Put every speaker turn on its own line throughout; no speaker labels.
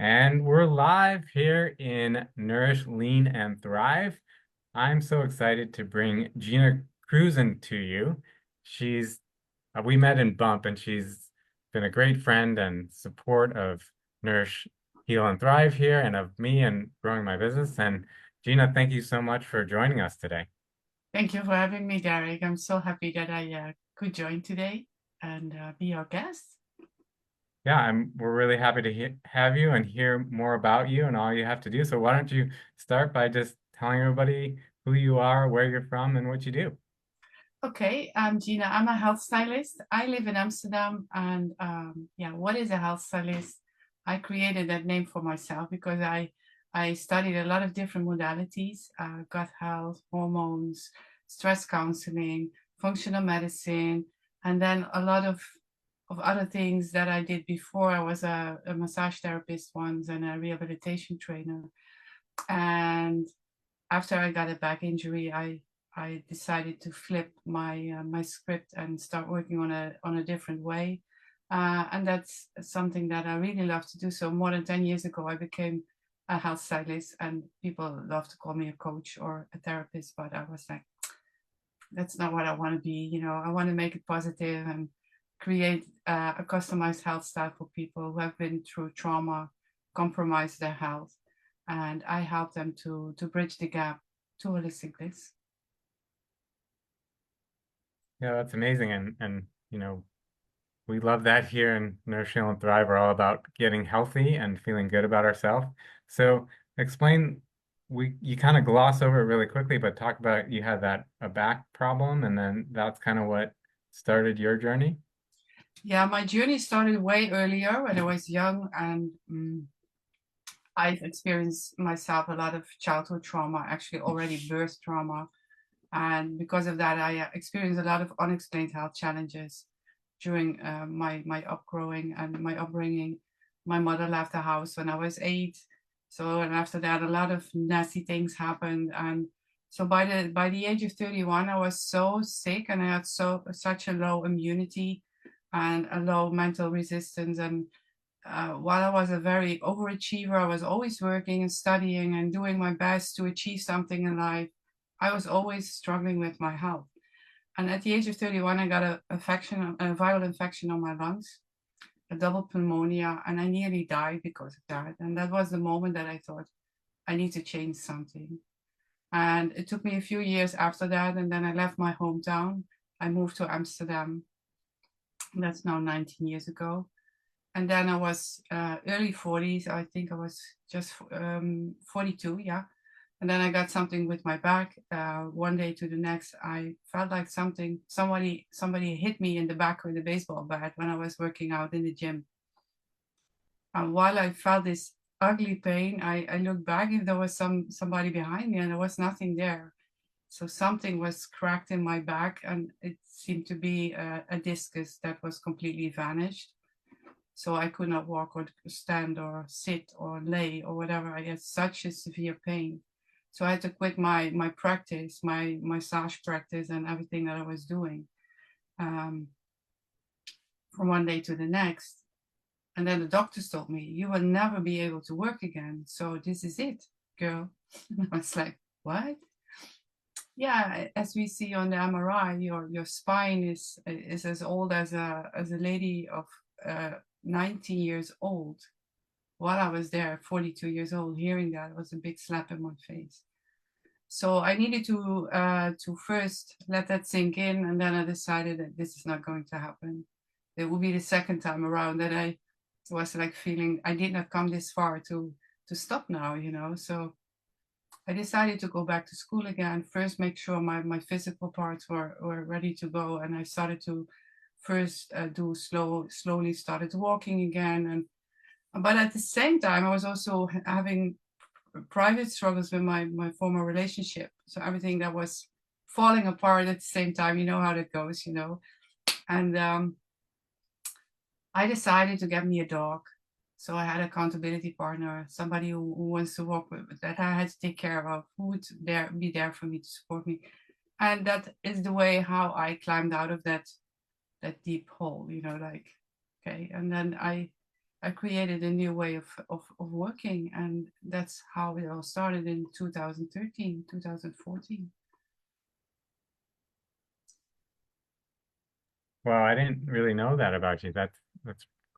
And we're live here in Nourish, Lean, and Thrive. I'm so excited to bring Gina Kroezen to you. She's, we met in Bump, and she's been a great friend and support of Nourish, Heal, and Thrive here, and of me and growing my business. And Gina, thank you so much for joining us today.
Thank you for having me, Derek. I'm so happy that I could join today and be your guest.
Yeah, we're really happy to have you and hear more about you and all you have to do. So why don't you start by just telling everybody who you are, where you're from, and what you do?
Okay, I'm Gina. I'm a health stylist. I live in Amsterdam. And yeah, what is a health stylist? I created that name for myself because I studied a lot of different modalities, gut health, hormones, stress counseling, functional medicine, and then a lot of other things that I did before. I was a massage therapist once and a rehabilitation trainer. And after I got a back injury, I decided to flip my script and start working on a different way. And that's something that I really love to do. So more than 10 years ago, I became a health stylist, and people love to call me a coach or a therapist, but I was like, that's not what I want to be. I want to make it positive and create a customized health style for people who have been through trauma, compromise their health, and I help them to bridge the gap to holistic bliss.
Yeah, that's amazing. We love that here in Nourish, Heal, and Thrive. We're all about getting healthy and feeling good about ourselves. So explain, you kind of gloss over it really quickly, but talk about you had that a back problem, and then that's kind of what started your journey.
Yeah, my journey started way earlier when I was young, and I've experienced myself a lot of childhood trauma, actually already birth trauma. And because of that, I experienced a lot of unexplained health challenges during my upgrowing and my upbringing. My mother left the house when I was 8. So, and after that, a lot of nasty things happened. And so by the age of 31, I was so sick, and I had such a low immunity and a low mental resistance. And while I was a very overachiever, I was always working and studying and doing my best to achieve something in life. I was always struggling with my health. And at the age of 31, I got a viral infection on my lungs, a double pneumonia, and I nearly died because of that. And that was the moment that I thought, I need to change something. And it took me a few years after that, and then I left my hometown. I moved to Amsterdam. That's now 19 years ago. And then I was early 40s. I think I was just 42, yeah. And then I got something with my back. One day to the next, I felt like somebody hit me in the back with a baseball bat when I was working out in the gym. And while I felt this ugly pain, I looked back if there was somebody behind me, and there was nothing there. So something was cracked in my back, and it seemed to be a discus that was completely vanished. So I could not walk or stand or sit or lay or whatever. I had such a severe pain. So I had to quit my practice, my massage practice, and everything that I was doing, um, from one day to the next. And then the doctors told me, you will never be able to work again. So this is it, girl. And I was like, what? Yeah, as we see on the MRI, your spine is as old as a lady of 90 years old. While I was there, 42 years old, hearing that was a big slap in my face. So I needed to first let that sink in, and then I decided that this is not going to happen. It will be the second time around that I was like feeling I did not come this far to stop now. So I decided to go back to school again. First, make sure my physical parts were ready to go, and I started to first slowly started walking again, and but at the same time, I was also having private struggles with my former relationship. So everything that was falling apart at the same time, you know how that goes. And I decided to get me a dog. So I had an accountability partner, somebody who wants to walk with, that I had to take care of, who would be there for me to support me. And that is the way how I climbed out of that deep hole, like, okay. And then I created a new way of working, and that's how it all started in 2013, 2014.
Well, I didn't really know that about you. That's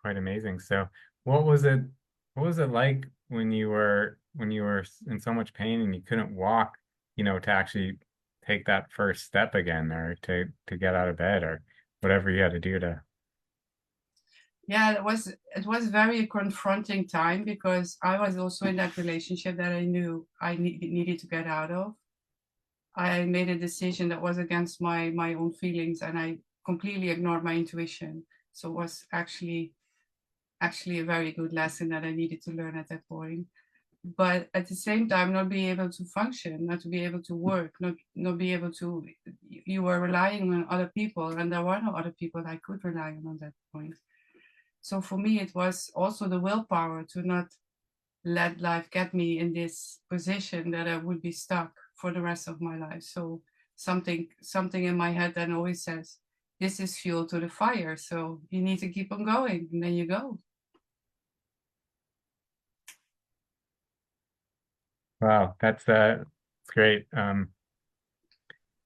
quite amazing. So, what was it what was it like when you were in so much pain and you couldn't walk, to actually take that first step again or to get out of bed or whatever you had to do to.
Yeah, it was very confronting time because I was also in that relationship that I knew I needed to get out of. I made a decision that was against my own feelings, and I completely ignored my intuition. So it was actually a very good lesson that I needed to learn at that point. But at the same time, not be able to function, not to be able to work, not be able to. You were relying on other people, and there were no other people I could rely on that point. So for me, it was also the willpower to not let life get me in this position that I would be stuck for the rest of my life. So something in my head then always says, this is fuel to the fire. So you need to keep on going. And then you go.
Wow, that's great.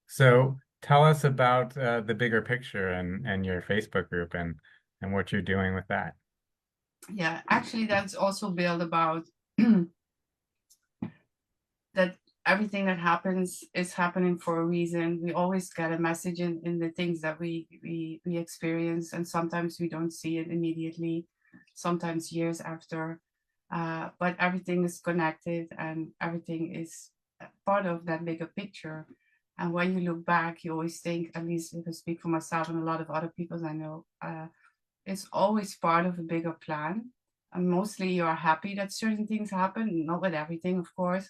So tell us about the bigger picture and your Facebook group and what you're doing with that.
Yeah, actually that's also built about that everything that happens is happening for a reason. We always get a message in the things that we experience, and sometimes we don't see it immediately, sometimes years after. But everything is connected, and everything is part of that bigger picture. And when you look back, you always think, at least if I speak for myself and a lot of other people I know, it's always part of a bigger plan. And mostly you are happy that certain things happen, not with everything, of course,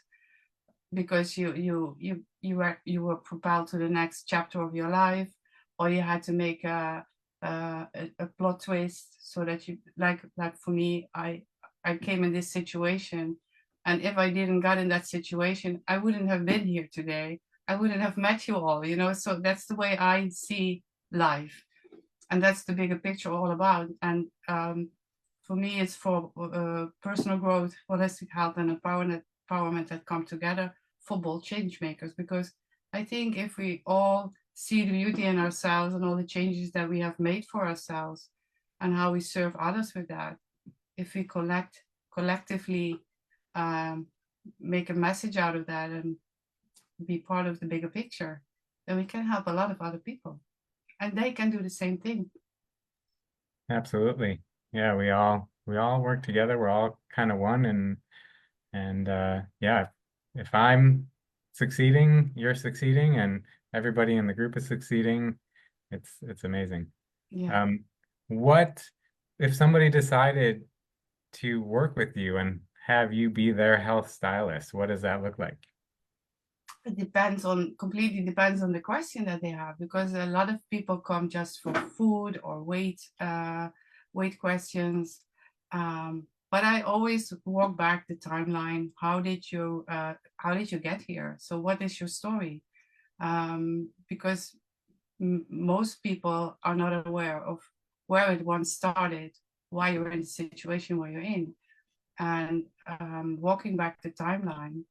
because you were propelled to the next chapter of your life, or you had to make a plot twist so that you like for me, I came in this situation, and if I didn't got in that situation, I wouldn't have been here today. I wouldn't have met you all, so that's the way I see life, and that's the bigger picture all about. And for me, it's for personal growth, holistic health, and empowerment that come together for bold change makers. Because I think if we all see the beauty in ourselves and all the changes that we have made for ourselves and how we serve others with that, if we collectively um, make a message out of that and be part of the bigger picture, then we can help a lot of other people, and they can do the same thing.
Absolutely. Yeah, we all work together. We're all kind of one and yeah, if I'm succeeding, you're succeeding and everybody in the group is succeeding, it's amazing.
Yeah.
Um, what if somebody decided to work with you and have you be their health stylist? What does that look like?
It depends on completely depends on the question that they have, because a lot of people come just for food or weight questions. But I always walk back the timeline. How did you get here? So what is your story? Because most people are not aware of where it once started, why you're in the situation where you're in, and walking back the timeline,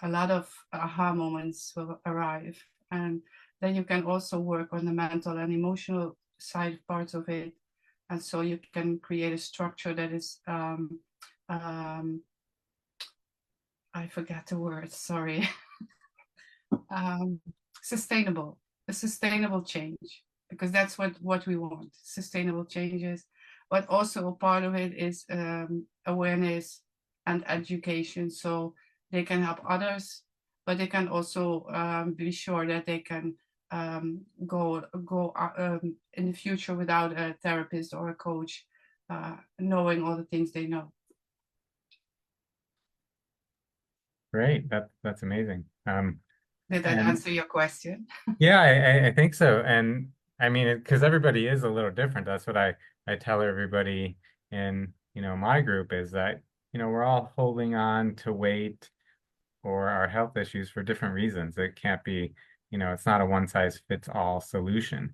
a lot of aha moments will arrive. And then you can also work on the mental and emotional side parts of it. And so you can create a structure that is, um, I forget the word, sorry, um, sustainable, a sustainable change, because that's what we want, sustainable changes. But also a part of it is awareness and education, so they can help others, but they can also be sure that they can go in the future without a therapist or a coach, knowing all the things they know.
Great. That's amazing.
Did that
And
answer your question?
yeah, I think so. And I mean, because everybody is a little different. That's what I tell everybody in, my group is that, we're all holding on to weight or our health issues for different reasons. It can't be, it's not a one size fits all solution.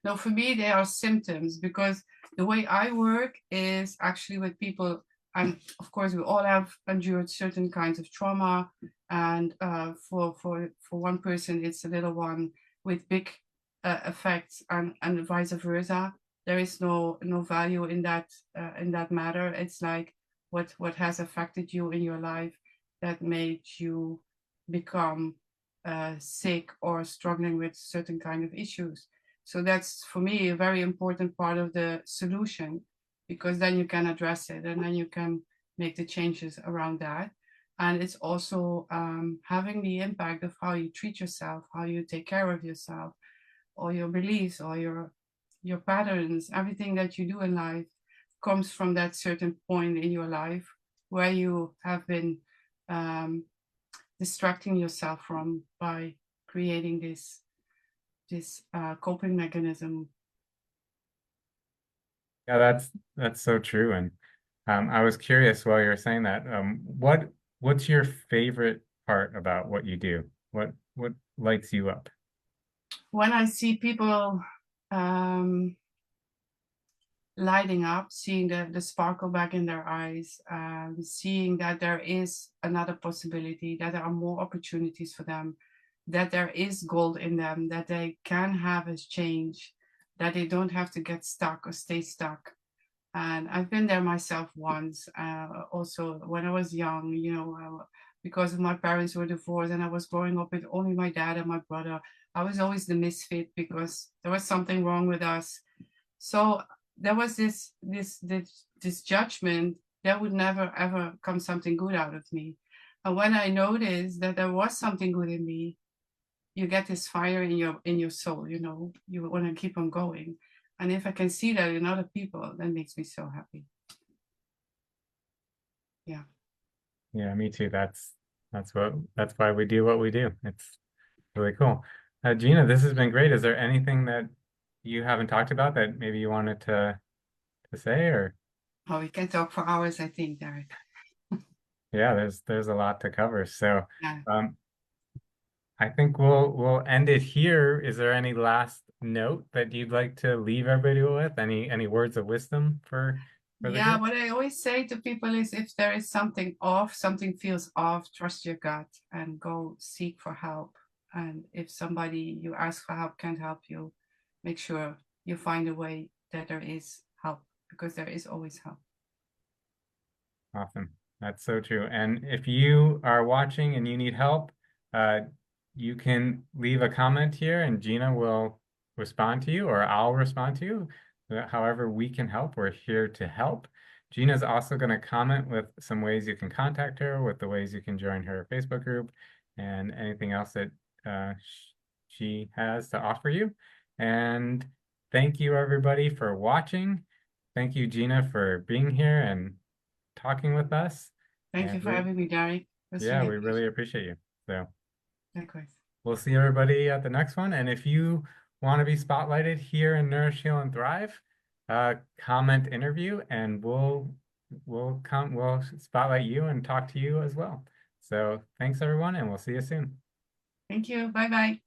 No, for me, they are symptoms because the way I work is actually with people, and of course, we all have endured certain kinds of trauma. And for one person, it's a little one with big effects, and vice versa. There is no value in that matter. It's like what has affected you in your life that made you become sick or struggling with certain kind of issues. So that's for me a very important part of the solution, because then you can address it and then you can make the changes around that. And it's also having the impact of how you treat yourself, how you take care of yourself, all your beliefs, all your patterns, everything that you do in life comes from that certain point in your life where you have been um, distracting yourself from by creating this coping mechanism.
Yeah, that's so true. And I was curious while you were saying that, what's your favorite part about what you do? What lights you up?
When I see people um, lighting up, seeing the sparkle back in their eyes, seeing that there is another possibility, that there are more opportunities for them, that there is gold in them, that they can have a change, that they don't have to get stuck or stay stuck. And I've been there myself once, also when I was young, because my parents were divorced and I was growing up with only my dad and my brother. I was always the misfit because there was something wrong with us. So there was this judgment there would never ever come something good out of me. And when I noticed that there was something good in me, you get this fire in your soul, you want to keep on going. And if I can see that in other people, that makes me so happy. Yeah.
Yeah, me too. That's why we do what we do. It's really cool. Gina, this has been great. Is there anything that you haven't talked about that maybe you wanted to say or
Oh, we can talk for hours, I think, Derek.
yeah, there's a lot to cover. So
Yeah.
um I think we'll end it here. Is there any last note that you'd like to leave everybody with? Any words of wisdom for the
Yeah,
group?
what I always say to people is if there is something off, something feels off, trust your gut and go seek for help. And if somebody you ask for help can't help you, make sure you find a way that there is help, because there is always help.
Awesome. That's so true. And if you are watching and you need help, uh, you can leave a comment here and Gina will respond to you or I'll respond to you. However we can help, we're here to help. Gina's also going to comment with some ways you can contact her, with the ways you can join her Facebook group, and anything else that she has to offer you. And thank you everybody for watching. Thank you, Gina, for being here and talking with us.
Thank
And
you for having me, Derek. It was
yeah,
really a
we really
pleasure.
appreciate you. So
Likewise.
we'll see everybody at the next one. And if you want to be spotlighted here in Nourish, Heal, and Thrive, comment interview and we'll spotlight you and talk to you as well. So thanks everyone, and we'll see you soon.
Thank you. Bye bye.